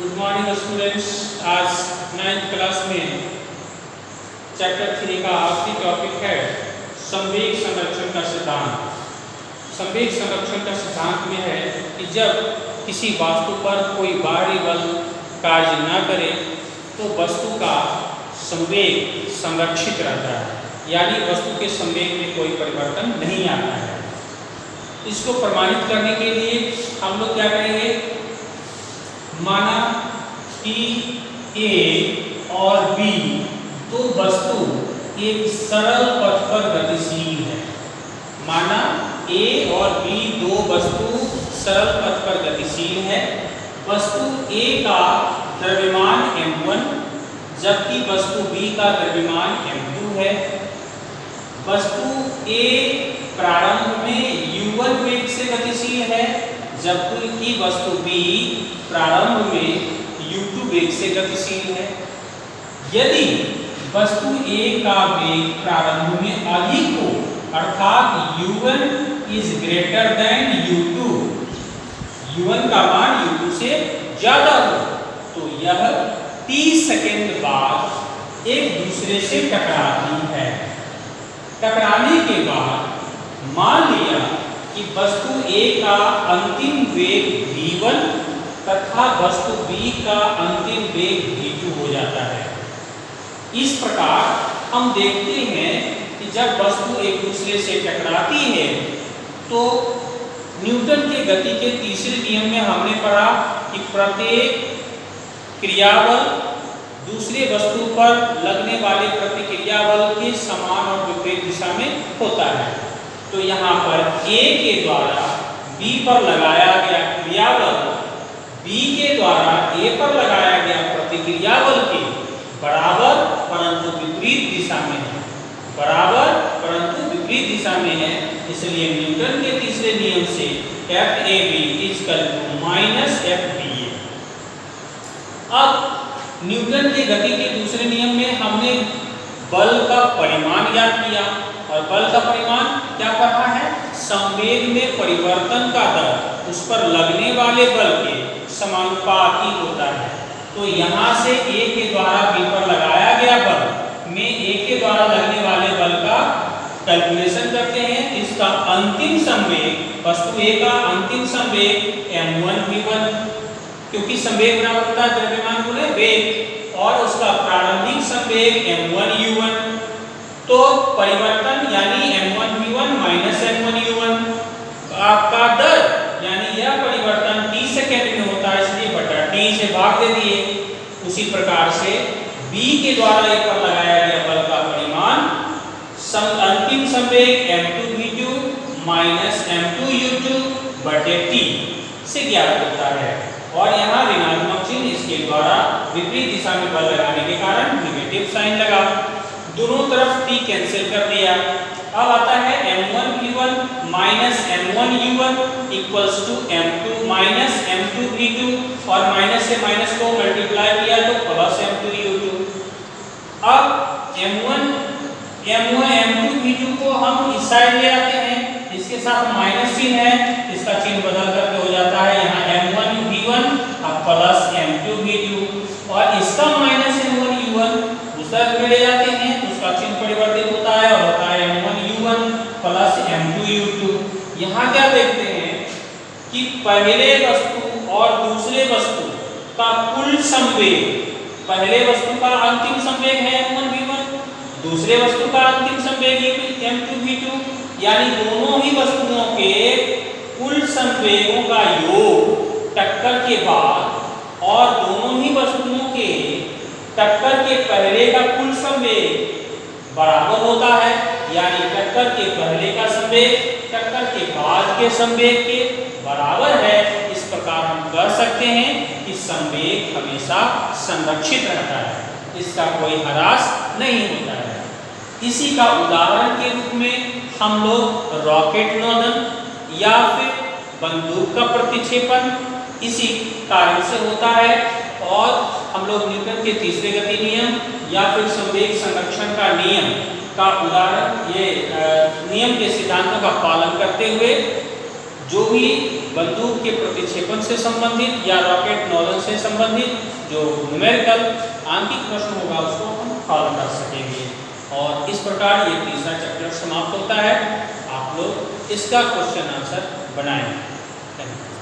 Good morning students. आज 9th class में chapter 3 का आखिरी टॉपिक है संवेग संरक्षण का सिद्धांत। संवेग संरक्षण का सिद्धांत में है कि जब किसी वस्तु पर कोई बाहरी बल कार्य न करे तो वस्तु का संवेग संरक्षित रहता है, यानी वस्तु के संवेग में कोई परिवर्तन नहीं आता है। इसको प्रमाणित करने के लिए हम लोग क्या करेंगे, माना कि ए और बी दो वस्तु एक सरल पथ पर गतिशील है। माना ए और बी दो वस्तु सरल पथ पर गतिशील है। वस्तु ए का द्रव्यमान m1 जबकि वस्तु बी का द्रव्यमान m2 है। वस्तु ए प्रारंभ में u1 वेग से गतिशील है जबकि वस्तु बी प्रारंभ में u2 वेग से गतिशील है। यदि वस्तु A का वेग प्रारंभ में अधिक हो अर्थात u1 is greater than u2, u1 का मान u2 से ज्यादा हो तो यह 30 सेकंड बाद एक दूसरे से टकराती है। टकराने के बाद मान लिया कि वस्तु A का अंतिम वेग v1 तथा वस्तु B का अंतिम वेग v2 हो जाता है। इस प्रकार हम देखते हैं कि जब वस्तु एक दूसरे से टकराती है तो न्यूटन के गति के तीसरे नियम में हमने पढ़ा कि प्रत्येक क्रियाबल दूसरे वस्तु पर लगने वाले प्रतिक्रिया बल के समान और विपरीत दिशा में होता है। तो यहाँ पर A के द्वारा B पर लगाया गया क्रियाबल B के द्वारा A पर लगाया गया प्रतिक्रिया बल के बराबर परंतु विपरीत दिशा में है। बराबर परंतु विपरीत दिशा में है, इसलिए न्यूटन के तीसरे नियम से FAB = FBA। अब न्यूटन के गति के दूसरे नियम में हमने बल का परिमाण ज्ञात किया और बल का परिमाण क्या पढ़ा है, संवेग में परिवर्तन का दर उस पर लगने वाले बल के समानुपाती होता है। तो यहाँ से A के द्वारा B पर लगाया गया बल में A के द्वारा लगने वाले बल का कैलकुलेशन करते हैं। इसका अंतिम संवेग वस्तु A का अंतिम संवेग m1v1, क्योंकि संवेग बराबर होता है द्रव्यमान गुणे वेग, और उसका प्रारंभिक संवेग m1u1। तो परिवर्तन यानी m1v1 - m1u1 आपका दर यानी यह परिवर्तन 30 सेकंड में होता है, इसलिए बटा t से भाग दे दिए। उसी प्रकार से B के द्वारा A पर लगाया गया बल का परिमाण अंतिम संवेग m2v2 - m2u2 बटे t से ज्ञात होता है। और यहाँ ऋणात्मक चिन्ह इसके द्वारा विपरीत दिशा में बल लगाने के कारण नेगेटिव साइन लगा, दोनों तरफ t कैंसिल कर दिया। अब आता है m1v1 - m1u1 = m2 - m2v2 और माइनस से माइनस को मल्टीप्लाई किया तो प्लस m2u2। अब m2v2 को हम इस साइड ले आते हैं, इसके साथ माइनस चिन्ह है, इसका चिन्ह बदल करके हो जाता है यहाँ m1v1 अब प्लस m2v2 और इसका माइनस m1u1 उस तरफ में ले जाते हैं, उसका चिन्ह परिवर्तित होता है और होता है m1u1 प्लस m2u2। यहाँ क्या देखते हैं कि पहले वस्तु और दूसरे वस्तु का कुल संवेग, पहले वस्तु का अंतिम संवेग है m1v1, दूसरे वस्तु का अंतिम संवेग m2v2, यानी दोनों ही वस्तुओं के कुल संवेगों का योग टक्कर के बाद और दोनों ही वस्तुओं के टक्कर के पहले का कुल संवेग बराबर होता है, यानी टक्कर के पहले का संवेग टक्कर के बाद के संवेग के बराबर है। इस प्रकार हम कह सकते हैं कि संवेग हमेशा संरक्षित रहता है, इसका कोई ह्रास नहीं होता है। इसी का उदाहरण के रूप में हम लोग रॉकेट नोजल या फिर बंदूक का प्रतिक्षेपण इसी कारण से होता है, और हम लोग न्यूटन के तीसरे गति नियम या फिर संवेग संरक्षण का नियम का उदाहरण, ये नियम के सिद्धांतों का पालन करते हुए जो भी बंदूक के प्रतिक्षेपण से संबंधित या रॉकेट नॉलेज से संबंधित जो न्यूमेरिकल आंकिक प्रश्न होगा उसको हम हल कर सकेंगे। और इस प्रकार ये तीसरा चैप्टर समाप्त होता है। आप लोग इसका क्वेश्चन आंसर बनाएं। Thank you.